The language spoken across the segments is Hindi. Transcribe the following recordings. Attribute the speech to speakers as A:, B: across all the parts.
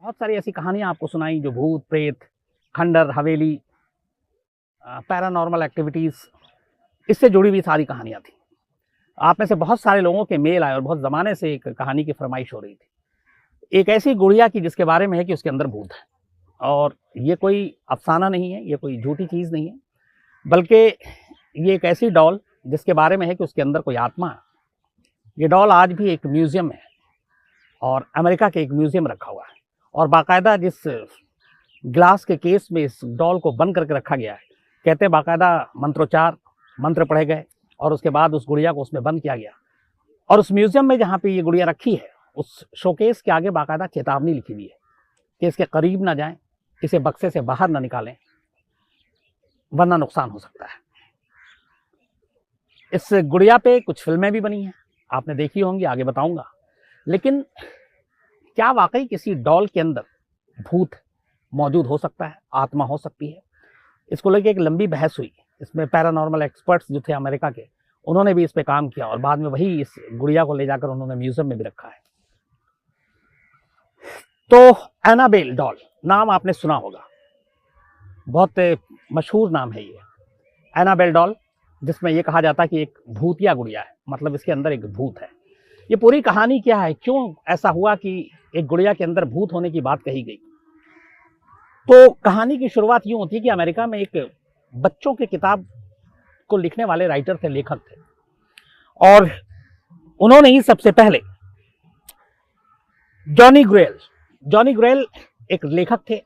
A: बहुत सारी ऐसी कहानियाँ आपको सुनाई जो भूत, प्रेत, खंडर, हवेली, पैरानॉर्मल एक्टिविटीज़ इससे जुड़ी हुई सारी कहानियाँ थी। आप में से बहुत सारे लोगों के मेल आए और बहुत ज़माने से एक कहानी की फरमाइश हो रही थी। एक ऐसी गुड़िया की जिसके बारे में है कि उसके अंदर भूत है और ये कोई अफ़साना नहीं है, ये कोई झूठी चीज़ नहीं है, बल्कि ये एक ऐसी डॉल जिसके बारे में है कि उसके अंदर कोई आत्मा है। ये डॉल आज भी एक म्यूज़ियम है और अमेरिका के एक म्यूज़ियम रखा हुआ है और बाकायदा जिस ग्लास के केस में इस डॉल को बंद करके रखा गया है, कहते हैं बाकायदा मंत्रोच्चार, मंत्र पढ़े गए और उसके बाद उस गुड़िया को उसमें बंद किया गया। और उस म्यूज़ियम में जहाँ पे ये गुड़िया रखी है, उस शोकेस के आगे बाकायदा चेतावनी लिखी हुई है कि इसके करीब ना जाएं, इसे बक्से से बाहर ना निकालें, वरना नुकसान हो सकता है। इस गुड़िया पे कुछ फिल्में भी बनी हैं, आपने देखी होंगी, आगे बताऊंगा। लेकिन क्या वाकई किसी डॉल के अंदर भूत मौजूद हो सकता है, आत्मा हो सकती है? इसको लेकर एक लंबी बहस हुई। इसमें पैरानॉर्मल एक्सपर्ट्स जो थे अमेरिका के, उन्होंने भी इस पे काम किया और बाद में वही इस गुड़िया को ले जाकर उन्होंने म्यूजियम में भी रखा है। तो एनाबेल डॉल नाम आपने सुना होगा, बहुत मशहूर नाम है ये एनाबेल डॉल, जिसमें यह कहा जाता है कि एक भूतिया गुड़िया है, मतलब इसके अंदर एक भूत है। ये पूरी कहानी क्या है, क्यों ऐसा हुआ कि एक गुड़िया के अंदर भूत होने की बात कही गई? तो कहानी की शुरुआत यूं होती है कि अमेरिका में एक बच्चों की किताब को लिखने वाले राइटर थे, लेखक थे, और उन्होंने ही सबसे पहले जॉनी ग्रेल एक लेखक थे।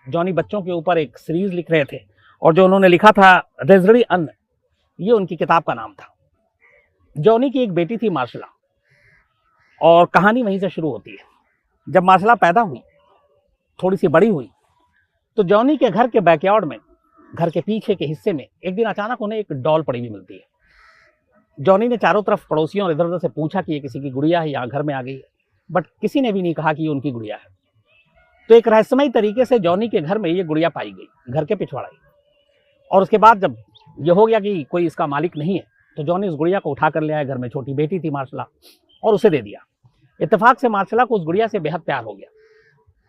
A: जॉनी बच्चों के ऊपर एक सीरीज लिख रहे थे और जो उन्होंने लिखा था रेजड़ी अन्न, ये उनकी किताब का नाम था। जॉनी की एक बेटी थी मार्शला और कहानी वहीं से शुरू होती है। जब मार्शला पैदा हुई, थोड़ी सी बड़ी हुई, तो जॉनी के घर के बैकयार्ड में, घर के पीछे के हिस्से में एक दिन अचानक उन्हें एक डॉल पड़ी हुई मिलती है। जॉनी ने चारों तरफ पड़ोसियों और इधर उधर से पूछा कि ये किसी की गुड़िया है, यहाँ घर में आ गई है, बट किसी ने भी नहीं कहा कि ये उनकी गुड़िया है। तो एक रहस्यमयी तरीके से जॉनी के घर में ये गुड़िया पाई गई, घर के पिछवाड़े। और उसके बाद जब ये हो गया कि कोई इसका मालिक नहीं है, तो जॉनी उस गुड़िया को उठा कर ले आया। घर में छोटी बेटी थी मार्शला, और उसे दे दिया। इत्तेफाक से मार्शला को उस गुड़िया से बेहद प्यार हो गया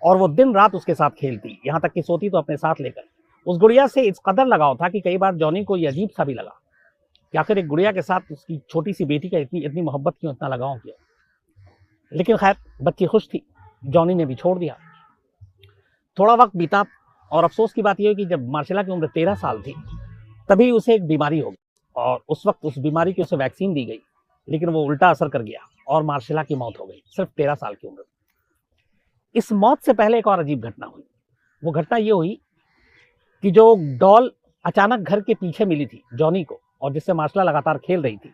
A: और वो दिन रात उसके साथ खेलती, यहाँ तक कि सोती तो अपने साथ लेकर। उस गुड़िया से इस कदर लगाव था कि कई बार जॉनी को ये अजीब सा भी लगा कि आखिर एक गुड़िया के साथ उसकी छोटी सी बेटी का इतनी मोहब्बत क्यों, इतना लगाव क्यों। लेकिन खैर, बच्ची खुश थी, जॉनी ने भी छोड़ दिया। थोड़ा वक्त बीता और अफसोस की बात यह है कि जब मार्शला की उम्र 13 साल थी, तभी उसे एक बीमारी हो गई और उस वक्त उस बीमारी की उसे वैक्सीन दी गई, लेकिन वो उल्टा असर कर गया और मार्शला की मौत हो गई, सिर्फ 13 साल की उम्र। इस मौत से पहले एक और अजीब घटना हुई। वो घटना ये हुई कि जो डॉल अचानक घर के पीछे मिली थी जॉनी को और जिससे मार्शला लगातार खेल रही थी,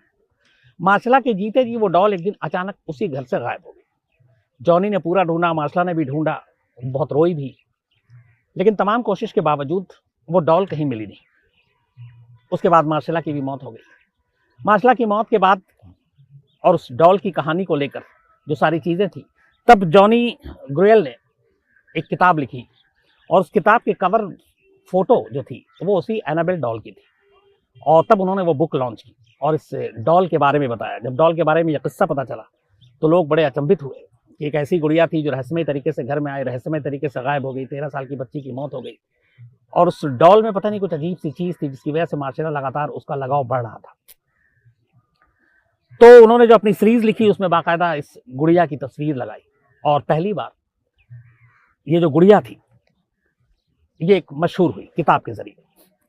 A: मार्शला के जीते जी वो डॉल एक दिन अचानक उसी घर से गायब हो गई। जॉनी ने पूरा ढूंढा, मार्शला ने भी ढूंढा, बहुत रोई भी, लेकिन तमाम कोशिश के बावजूद वो डॉल कहीं मिली नहीं। उसके बाद मार्शला की भी मौत हो गई। मार्शला की मौत के बाद और उस डॉल की कहानी को लेकर जो सारी चीज़ें थी, तब जॉनी ग्रेल ने एक किताब लिखी और उस किताब के कवर फोटो जो थी वो उसी एनाबेल डॉल की थी, और तब उन्होंने वो बुक लॉन्च की और इस डॉल के बारे में बताया। जब डॉल के बारे में यह किस्सा पता चला तो लोग बड़े अचंभित हुए कि एक ऐसी गुड़िया थी जो रहस्यमय तरीके से घर में आई, रहस्यमय तरीके से गायब हो गई, 13 साल की बच्ची की मौत हो गई, और उस डॉल में पता नहीं कुछ अजीब सी चीज़ थी जिसकी वजह से मार्शला लगातार उसका लगाव बढ़ रहा था। तो उन्होंने जो अपनी सीरीज लिखी उसमें बाकायदा इस गुड़िया की तस्वीर लगाई और पहली बार ये जो गुड़िया थी ये एक मशहूर हुई किताब के जरिए,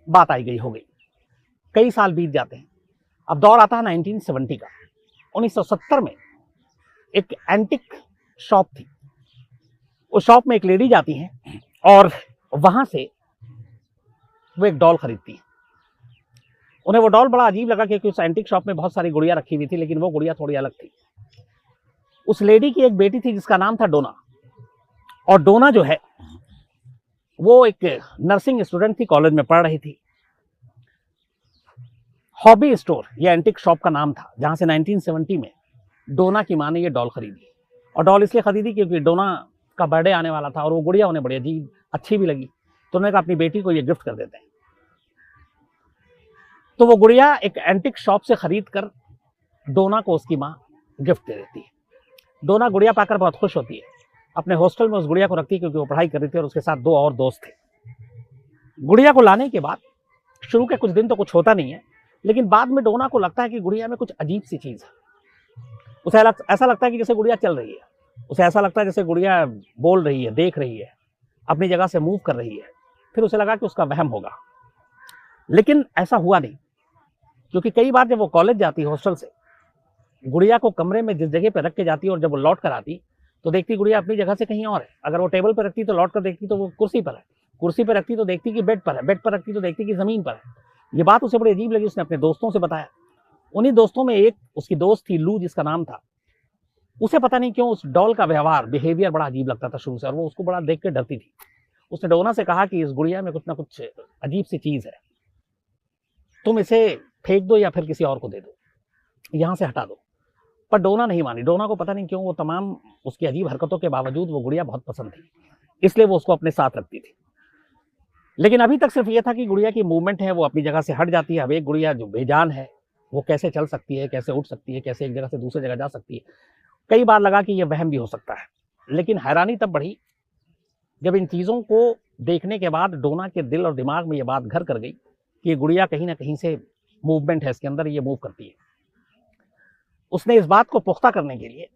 A: बात आई गई हो गई। कई साल बीत जाते हैं, अब दौर आता है 1970 का। 1970 में एक एंटिक शॉप थी। उस शॉप में एक लेडी जाती हैं और वहां से वो एक डॉल खरीदती है। उन्हें वो डॉल बड़ा अजीब लगा क्योंकि उस एंटिक शॉप में बहुत सारी गुड़िया रखी हुई थी, लेकिन वो गुड़िया थोड़ी अलग थी। उस लेडी की एक बेटी थी जिसका नाम था डोना, और डोना जो है वो एक नर्सिंग स्टूडेंट थी, कॉलेज में पढ़ रही थी। हॉबी स्टोर ये एंटिक शॉप का नाम था जहां से 1970 में डोना की मां ने ये डॉल खरीदी। और डॉल इसलिए खरीदी क्योंकि डोना का बर्थडे आने वाला था और वो गुड़िया उन्हें बड़ी अजीब अच्छी भी लगी, तो उन्होंने कहा अपनी बेटी को ये गिफ्ट कर देते हैं। तो वो गुड़िया एक एंटिक शॉप से खरीद कर डोना को उसकी माँ गिफ्ट दे देती है। डोना गुड़िया पाकर बहुत खुश होती है अपने हॉस्टल में उस गुड़िया को रखती क्योंकि वो पढ़ाई कर रही थी और उसके साथ 2 और दोस्त थे। गुड़िया को लाने के बाद शुरू के कुछ दिन तो कुछ होता नहीं है, लेकिन बाद में डोना को लगता है कि गुड़िया में कुछ अजीब सी चीज़ है। उसे ऐसा लगता है कि जैसे गुड़िया चल रही है, उसे ऐसा लगता है जैसे गुड़िया बोल रही है, देख रही है, अपनी जगह से मूव कर रही है। फिर उसे लगा कि उसका वहम होगा, लेकिन ऐसा हुआ नहीं, क्योंकि कई बार जब वो कॉलेज जाती है हॉस्टल से, गुड़िया को कमरे में जिस जगह पर रख के जाती है और जब वो लौट कर आती तो देखती गुड़िया अपनी जगह से कहीं और है। अगर वो टेबल पर रखती तो लौट कर देखती तो वो कुर्सी पर है, कुर्सी पर रखती तो देखती कि बेड पर है, बेड पर रखती तो देखती कि ज़मीन पर है। ये बात उसे बड़ी अजीब लगी, उसने अपने दोस्तों से बताया। उन्हीं दोस्तों में एक उसकी दोस्त थी लू, जिसका नाम था। उसे पता नहीं क्यों उस डॉल का व्यवहार, बिहेवियर बड़ा अजीब लगता था शुरू से, और वो उसको बड़ा देख के डरती थी। उसने डोना से कहा कि इस गुड़िया में कुछ ना कुछ अजीब सी चीज़ है, तुम इसे फेंक दो या फिर किसी और को दे दो, यहाँ से हटा दो। पर डोना नहीं मानी। डोना को पता नहीं क्यों वो तमाम उसकी अजीब हरकतों के बावजूद वो गुड़िया बहुत पसंद थी, इसलिए वो उसको अपने साथ रखती थी। लेकिन अभी तक सिर्फ ये था कि गुड़िया की मूवमेंट है वो अपनी जगह से हट जाती है। अब एक गुड़िया जो बेजान है वो कैसे चल सकती है, कैसे उठ सकती है, कैसे एक जगह से दूसरी जगह जा सकती है। कई बार लगा कि यह वहम भी हो सकता है, लेकिन हैरानी तब बढ़ी जब इन चीज़ों को देखने के बाद डोना के दिल और दिमाग में ये बात घर कर गई कि ये गुड़िया कहीं ना कहीं से मूवमेंट है इसके अंदर, ये मूव करती है। उसने इस बात को पुख्ता करने के लिए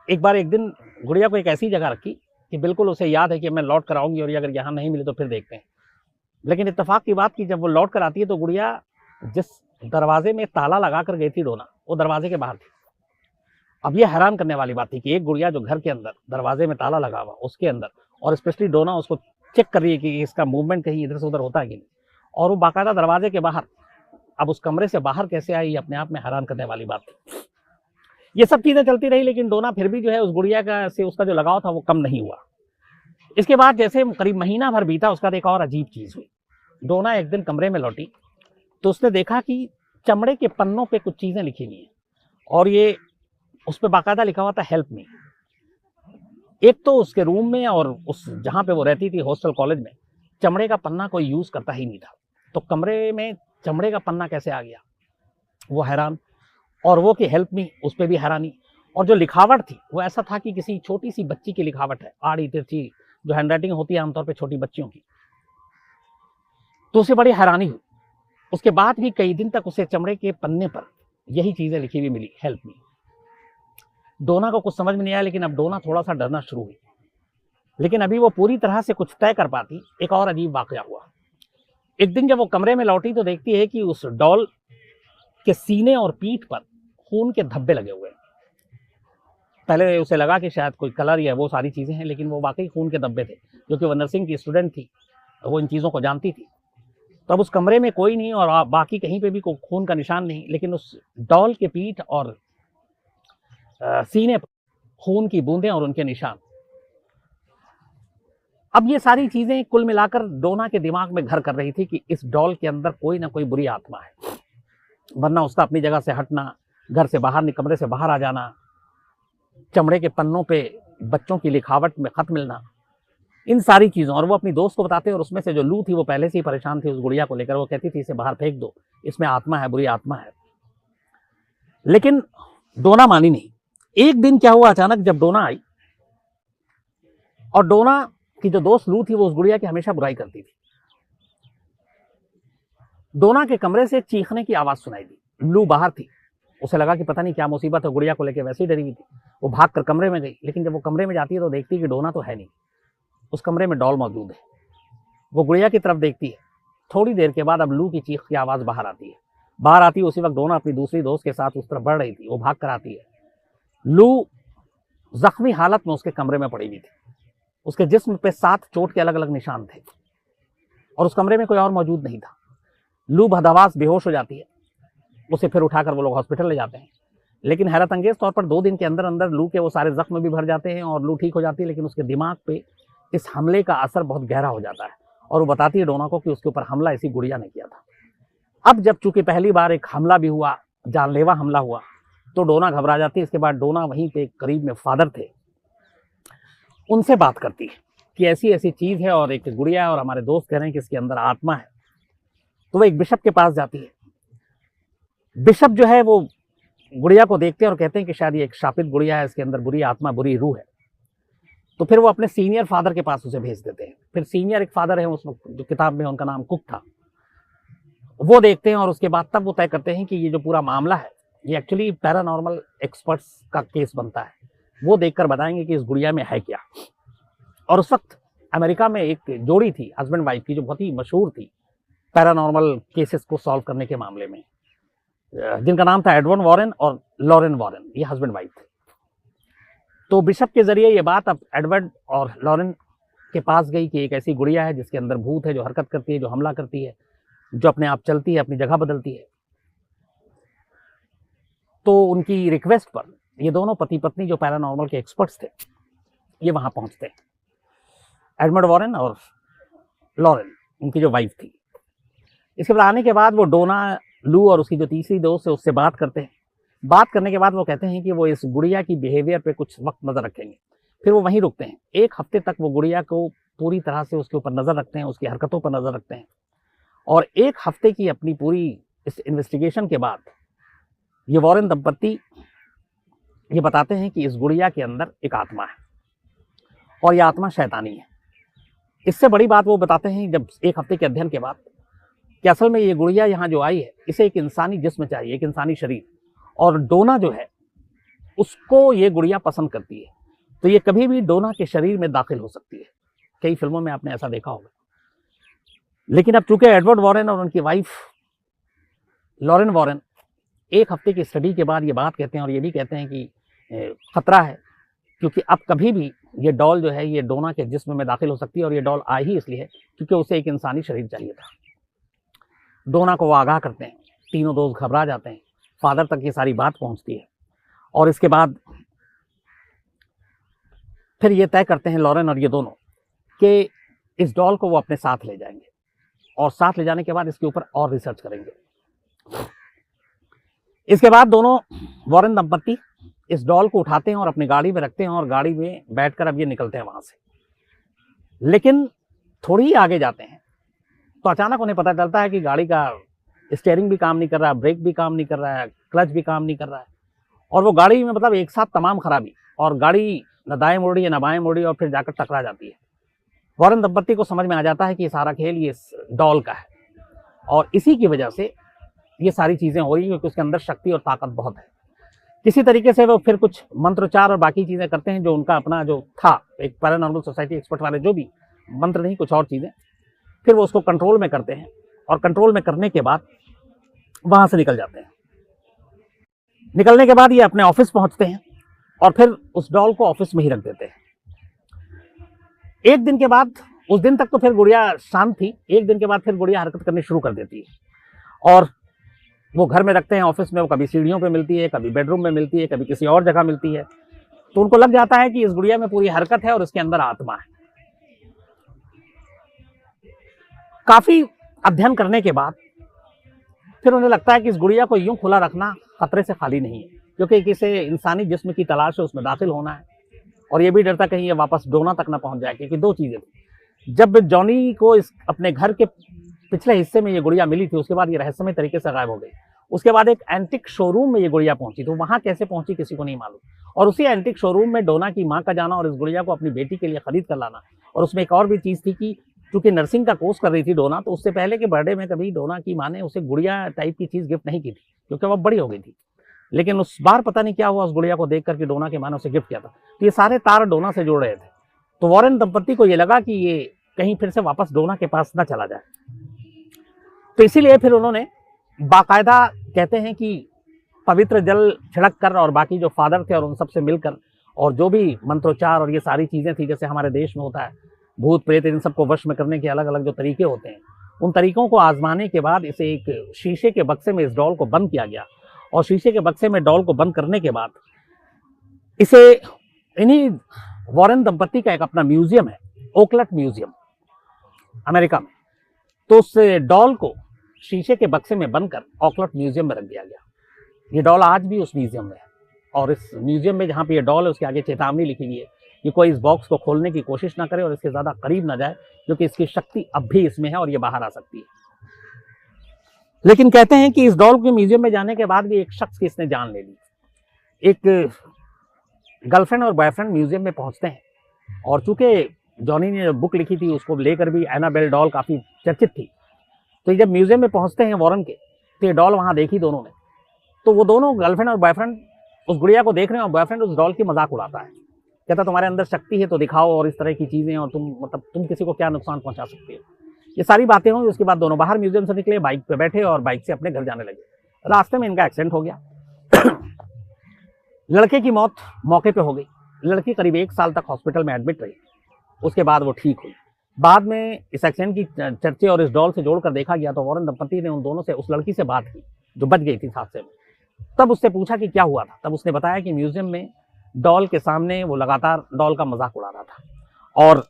A: एक दिन गुड़िया को एक ऐसी जगह रखी कि बिल्कुल उसे याद है कि मैं लौट कर आऊँगी और ये अगर यहाँ नहीं मिले तो फिर देखते हैं। लेकिन इत्तेफाक की बात कि जब वो लौट कर आती है तो गुड़िया जिस दरवाजे में ताला लगा कर गई थी डोना, वो दरवाजे के बाहर थी। अब ये हैरान करने वाली बात थी कि एक गुड़िया जो घर के अंदर दरवाजे में ताला लगा हुआ उसके अंदर, और स्पेशली डोना उसको चेक कर रही है कि इसका मूवमेंट कहीं इधर से उधर होता है कि नहीं, और वो बाकायदा दरवाजे के बाहर। अब उस कमरे से बाहर कैसे आई, ये अपने आप में हैरान करने वाली बात थी। ये सब चीज़ें चलती रही, लेकिन डोना फिर भी जो है उस गुड़िया का से उसका जो लगाव था वो कम नहीं हुआ। इसके बाद जैसे करीब महीना भर बीता, उसका एक और अजीब चीज़ हुई। डोना एक दिन कमरे में लौटी तो उसने देखा कि चमड़े के पन्नों पे कुछ चीज़ें लिखी हुई हैं, और ये उस पर बाकायदा लिखा हुआ था हेल्प मी। एक तो उसके रूम में और उस जहाँ पे वो रहती थी हॉस्टल कॉलेज में चमड़े का पन्ना कोई यूज़ करता ही नहीं था, तो कमरे में चमड़े का पन्ना कैसे आ गया, वो हैरान। और वो कि हेल्प मी, उस पर भी हैरानी। और जो लिखावट थी वो ऐसा था कि किसी छोटी सी बच्ची की लिखावट है, आड़ी तिरछी जो हैंडराइटिंग होती है आमतौर पर छोटी बच्चियों की। तो उसे बड़ी हैरानी हुई। उसके बाद भी कई दिन तक उसे चमड़े के पन्ने पर यही चीज़ें लिखी हुई मिली, हेल्प मी। डोना को कुछ समझ में नहीं आया, लेकिन अब डोना थोड़ा सा डरना शुरू हुई। लेकिन अभी वो पूरी तरह से कुछ तय कर पाती, एक और अजीब वाकया हुआ। एक दिन जब वो कमरे में लौटी तो देखती है कि उस डॉल के सीने और पीठ पर खून के धब्बे लगे हुए हैं। पहले उसे लगा कि शायद कोई कलर या वो सारी चीज़ें हैं, लेकिन वो वाकई खून के धब्बे थे, क्योंकि वो नर्सिंग की स्टूडेंट थी, वो इन चीज़ों को जानती थी। तब उस कमरे में कोई नहीं और बाकी कहीं पे भी कोई खून का निशान नहीं, लेकिन उस डॉल के पीठ और सीने पर खून की बूंदें और उनके निशान। अब ये सारी चीजें कुल मिलाकर डोना के दिमाग में घर कर रही थी कि इस डॉल के अंदर कोई ना कोई बुरी आत्मा है, वरना उसका अपनी जगह से हटना, घर से बाहर, कमरे से बाहर आ जाना, चमड़े के पन्नों पे बच्चों की लिखावट में खत मिलना, इन सारी चीज़ों। और वो अपनी दोस्त को बताते, और उसमें से जो लू थी वो पहले से ही परेशान थी उस गुड़िया को लेकर। वो कहती थी इसे बाहर फेंक दो, इसमें आत्मा है, बुरी आत्मा है। लेकिन डोना मानी नहीं। एक दिन क्या हुआ, अचानक जब डोना आई, और डोना की जो दोस्त लू थी वो उस गुड़िया की हमेशा बुराई करती थी। डोना के कमरे से चीखने की आवाज़ सुनाई दी। लू बाहर थी, उसे लगा कि पता नहीं क्या मुसीबत है, गुड़िया को लेकर वैसे ही डरी हुई थी। वो भाग कर कमरे में गई, लेकिन जब वो कमरे में जाती है तो देखती है कि डोना तो है नहीं, उस कमरे में डॉल मौजूद है। वो गुड़िया की तरफ देखती है। थोड़ी देर के बाद अब लू की चीख की आवाज़ बाहर आती है। बाहर आती है उसी वक्त डोना अपनी दूसरी दोस्त के साथ उस तरफ बढ़ रही थी। वो भाग कर आती है। लू जख्मी हालत में उसके कमरे में पड़ी हुई थी। उसके जिस्म पे 7 चोट के अलग अलग निशान थे, और उस कमरे में कोई और मौजूद नहीं था। लू बदहवास बेहोश हो जाती है। उसे फिर उठाकर वो लोग हॉस्पिटल ले जाते हैं, लेकिन हैरत अंगेज तौर पर 2 दिन के अंदर अंदर लू के वो सारे जख्म भी भर जाते हैं और लू ठीक हो जाती है। लेकिन उसके दिमाग पे इस हमले का असर बहुत गहरा हो जाता है, और वो बताती है डोना को कि उसके ऊपर हमला इसी गुड़िया ने किया था। अब जब चूंकि पहली बार एक हमला भी हुआ, जानलेवा हमला हुआ, तो डोना घबरा जाती है। इसके बाद डोना वहीं पे करीब में फादर थे, उनसे बात करती है कि ऐसी ऐसी चीज़ है और एक गुड़िया है और हमारे दोस्त कह रहे हैं कि इसके अंदर आत्मा है। तो वो एक बिशप के पास जाती है। बिशप जो है वो गुड़िया को देखते हैं और कहते हैं कि शायद ये एक शापित गुड़िया है, इसके अंदर बुरी आत्मा, बुरी रूह है। तो फिर वो अपने सीनियर फादर के पास उसे भेज देते हैं। फिर सीनियर एक फादर है उसमें, जो किताब में उनका नाम कुक था, वो देखते हैं और उसके बाद तब वो तय करते हैं कि ये जो पूरा मामला है ये एक्चुअली पैरानॉर्मल एक्सपर्ट्स का केस बनता है। वो देखकर बताएंगे कि इस गुड़िया में है क्या। और उस वक्त अमेरिका में एक जोड़ी थी हस्बैंड वाइफ की, जो बहुत ही मशहूर थी पैरानॉर्मल केसेस को सॉल्व करने के मामले में, जिनका नाम था एडवर्ड वॉरेन और लॉरेन वॉरेन। ये हस्बैंड वाइफ थे। तो बिशप के जरिए ये बात अब एडवर्ड और लॉरेन के पास गई कि एक ऐसी गुड़िया है जिसके अंदर भूत है, जो हरकत करती है, जो हमला करती है, जो अपने आप चलती है, अपनी जगह बदलती है। तो उनकी रिक्वेस्ट पर ये दोनों पति पत्नी जो पैरानॉर्मल के एक्सपर्ट्स थे, ये वहां पहुंचते हैं। एडवर्ड वॉरेन और लॉरेन, उनकी जो वाइफ थी। इसके बाद आने के बाद वो डोना लू और उसकी जो तीसरी दोस्त है उससे बात करते हैं। बात करने के बाद वो कहते हैं कि वो इस गुड़िया की बिहेवियर पे कुछ वक्त नजर रखेंगे। फिर वो वहीं रुकते हैं। एक हफ्ते तक वो गुड़िया को पूरी तरह से उसके ऊपर नजर रखते हैं, उसकी हरकतों पर नजर रखते हैं। और एक हफ्ते की अपनी पूरी इस इन्वेस्टिगेशन के बाद ये वॉरेन दंपत्ति ये बताते हैं कि इस गुड़िया के अंदर एक आत्मा है और यह आत्मा शैतानी है। इससे बड़ी बात वो बताते हैं जब एक हफ्ते के अध्ययन के बाद, कि असल में ये गुड़िया यहाँ जो आई है इसे एक इंसानी जिस्म चाहिए, एक इंसानी शरीर, और डोना जो है उसको ये गुड़िया पसंद करती है। तो ये कभी भी डोना के शरीर में दाखिल हो सकती है। कई फिल्मों में आपने ऐसा देखा होगा। लेकिन अब चूंकि एडवर्ड वॉरेन और उनकी वाइफ लॉरेन वॉरेन एक हफ्ते की स्टडी के बाद ये बात कहते हैं, और ये भी कहते हैं कि खतरा है, क्योंकि अब कभी भी ये डॉल जो है ये डोना के जिस्म में दाखिल हो सकती है। और ये डॉल आई ही इसलिए है क्योंकि उसे एक इंसानी शरीर चाहिए था। डोना को वो आगाह करते हैं, तीनों दोस्त घबरा जाते हैं, फादर तक ये सारी बात पहुंचती है। और इसके बाद फिर ये तय करते हैं लॉरेन और ये दोनों कि इस डॉल को वो अपने साथ ले जाएंगे, और साथ ले जाने के बाद इसके ऊपर और रिसर्च करेंगे। इसके बाद दोनों वॉरेन दंपत्ति इस डॉल को उठाते हैं और अपनी गाड़ी में रखते हैं, और गाड़ी में बैठकर अब ये निकलते हैं वहां से। लेकिन थोड़ी ही आगे जाते हैं तो अचानक उन्हें पता चलता है कि गाड़ी का स्टीयरिंग भी काम नहीं कर रहा, ब्रेक भी काम नहीं कर रहा है, क्लच भी काम नहीं कर रहा है। और वो गाड़ी में मतलब एक साथ तमाम खराबी, और गाड़ी न दाएं मुड़ रही है न बाएं मुड़ रही है, और फिर जाकर टकरा जाती है। वॉरेन दंपत्ति को समझ में आ जाता है कि ये सारा खेल ये डॉल का है, और इसी की वजह से ये सारी चीजें हो रही हैं, क्योंकि उसके अंदर शक्ति और ताकत बहुत है। किसी तरीके से वो फिर कुछ मंत्रोच्चार और बाकी चीजें करते हैं, जो उनका अपना जो था एक पैरानॉर्मल सोसाइटी एक्सपर्ट वाले, जो भी मंत्र नहीं कुछ और चीजें, फिर वो उसको कंट्रोल में करते हैं, और कंट्रोल में करने के बाद वहां से निकल जाते हैं। निकलने के बाद ये अपने ऑफिस पहुंचते हैं, और फिर उस डॉल को ऑफिस में ही रख देते हैं। एक दिन के बाद, उस दिन तक तो फिर गुड़िया शांत थी, एक दिन के बाद फिर गुड़िया हरकत करनी शुरू कर देती है। और वो घर में रखते हैं, ऑफिस में वो कभी सीढ़ियों पे मिलती है, कभी बेडरूम में मिलती है, कभी किसी और जगह मिलती है। तो उनको लग जाता है कि इस गुड़िया में पूरी हरकत है और इसके अंदर आत्मा है। काफी अध्ययन करने के बाद फिर उन्हें लगता है कि इस गुड़िया को यूं खुला रखना खतरे से खाली नहीं है, क्योंकि किसी इंसानी जिस्म की तलाश है, उसमें दाखिल होना है, और ये भी डरता कहीं ये वापस डोना तक ना पहुंच जाए। क्योंकि दो चीजें थी, जब जॉनी को इस अपने घर के पिछले हिस्से में ये गुड़िया मिली थी, उसके बाद ये रहस्यमय तरीके से गायब हो गई। उसके बाद एक एंटिक शोरूम में ये गुड़िया पहुंची, तो वहां कैसे पहुंची किसी को नहीं मालूम। और उसी एंटिक शोरूम में डोना की माँ का जाना और इस गुड़िया को अपनी बेटी के लिए खरीद कर लाना। और उसमें एक और भी चीज थी कि चूंकि नर्सिंग का कोर्स कर रही थी डोना, तो उससे पहले के बर्थडे में कभी डोना की माँ ने उसे गुड़िया टाइप की चीज गिफ्ट नहीं की थी, क्योंकि वह बड़ी हो गई थी। लेकिन उस बार पता नहीं क्या हुआ, उस गुड़िया को देख करके डोना की माँ ने उसे गिफ्ट किया था। तो ये सारे तार डोना से जुड़ रहे थे। तो वॉरेन दंपत्ति को ये लगा कि ये कहीं फिर से वापस डोना के पास ना चला जाए। तो इसीलिए फिर उन्होंने बाकायदा, कहते हैं कि पवित्र जल छिड़क कर, और बाकी जो फादर थे और उन सबसे मिलकर, और जो भी मंत्रोच्चार और ये सारी चीजें थी, जैसे हमारे देश में होता है भूत प्रेत, इन सबको वश में करने के अलग अलग जो तरीके होते हैं, उन तरीकों को आजमाने के बाद इसे एक शीशे के बक्से में इस डॉल को बंद किया गया। और शीशे के बक्से में डॉल को बंद करने के बाद इसे इन्हीं वॉरेन दंपत्ति का एक अपना म्यूजियम है, ओकलट म्यूजियम, अमेरिका में। तो उस डॉल को शीशे के बक्से में बंद कर ओकलट म्यूजियम में रख दिया गया। ये डॉल आज भी उस म्यूजियम में है, और इस म्यूजियम में जहाँ पे ये डॉल है उसके आगे चेतावनी लिखी हुई है कि कोई इस बॉक्स को खोलने की कोशिश ना करे और इसके ज्यादा करीब ना जाए, क्योंकि इसकी शक्ति अब भी इसमें है और ये बाहर आ सकती है। लेकिन कहते हैं कि इस डॉल के म्यूजियम में जाने के बाद भी एक शख्स की इसने जान ले ली। एक गर्लफ्रेंड और बॉयफ्रेंड म्यूजियम में पहुंचते हैं, और चूंकि जॉनी ने बुक लिखी थी उसको लेकर भी एनाबेल डॉल काफ़ी चर्चित थी। तो जब म्यूजियम में पहुंचते हैं वॉरेन के, तो ये डॉल वहाँ देखी दोनों ने, तो वो दोनों गर्लफ्रेंड और बॉयफ्रेंड उस गुड़िया को देख रहे हैं और बॉयफ्रेंड उस डॉल की मजाक उड़ाता है, कहता तुम्हारे अंदर शक्ति है तो दिखाओ और इस तरह की चीज़ें, और तुम किसी को क्या नुकसान पहुंचा सकती हो। ये सारी बातें हुई। उसके बाद दोनों बाहर म्यूजियम से निकले, बाइक पे बैठे और बाइक से अपने घर जाने लगे। रास्ते में इनका एक्सीडेंट हो गया। लड़के की मौत मौके पे हो गई। लड़की करीब 1 साल तक हॉस्पिटल में एडमिट रही, उसके बाद वो ठीक हुई। बाद में इस एक्सीडेंट की चर्चे और इस डॉल से जोड़कर देखा गया तो वॉरेन दंपति ने उन दोनों से, उस लड़की से बात की जो बच गई थी हादसे में। तब उससे पूछा कि क्या हुआ था। तब उसने बताया कि म्यूजियम में डॉल के सामने वो लगातार डॉल का मजाक उड़ा रहा था, और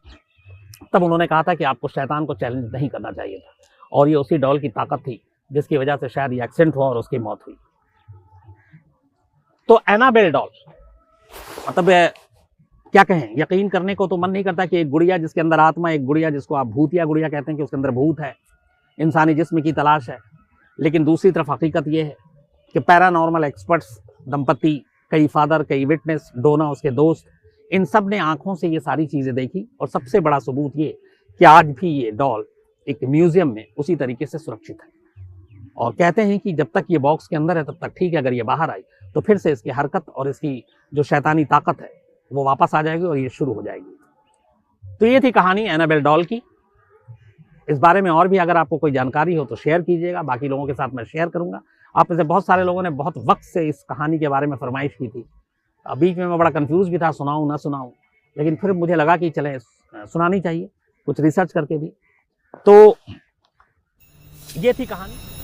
A: तब उन्होंने कहा था कि आपको शैतान को चैलेंज नहीं करना चाहिए था, और ये उसी डॉल की ताकत थी जिसकी वजह से शायद ये एक्सीडेंट हुआ और उसकी मौत हुई। तो एनाबेल डॉल मतलब क्या कहें, यकीन करने को तो मन नहीं करता कि एक गुड़िया जिसके अंदर आत्मा, एक गुड़िया जिसको आप भूतिया गुड़िया कहते हैं कि उसके अंदर भूत है, इंसानी जिस्म की तलाश है। लेकिन दूसरी तरफ हकीकत यह है कि पैरानॉर्मल एक्सपर्ट्स दंपति, कई फादर, कई विटनेस, डोना उसके दोस्त, इन सब ने आंखों से ये सारी चीज़ें देखी। और सबसे बड़ा सबूत ये कि आज भी ये डॉल एक म्यूजियम में उसी तरीके से सुरक्षित है। और कहते हैं कि जब तक ये बॉक्स के अंदर है तब तक ठीक है, अगर ये बाहर आई तो फिर से इसकी हरकत और इसकी जो शैतानी ताकत है वो वापस आ जाएगी और ये शुरू हो जाएगी। तो ये थी कहानी एनाबेल डॉल की। इस बारे में और भी अगर आपको कोई जानकारी हो तो शेयर कीजिएगा, बाकी लोगों के साथ मैं शेयर करूंगा। आप में से बहुत सारे लोगों ने बहुत वक्त से इस कहानी के बारे में फरमाइश की थी। बीच में मैं बड़ा कंफ्यूज भी था, सुनाऊं ना सुनाऊं, लेकिन फिर मुझे लगा कि चले सुनानी चाहिए, कुछ रिसर्च करके भी। तो ये थी कहानी।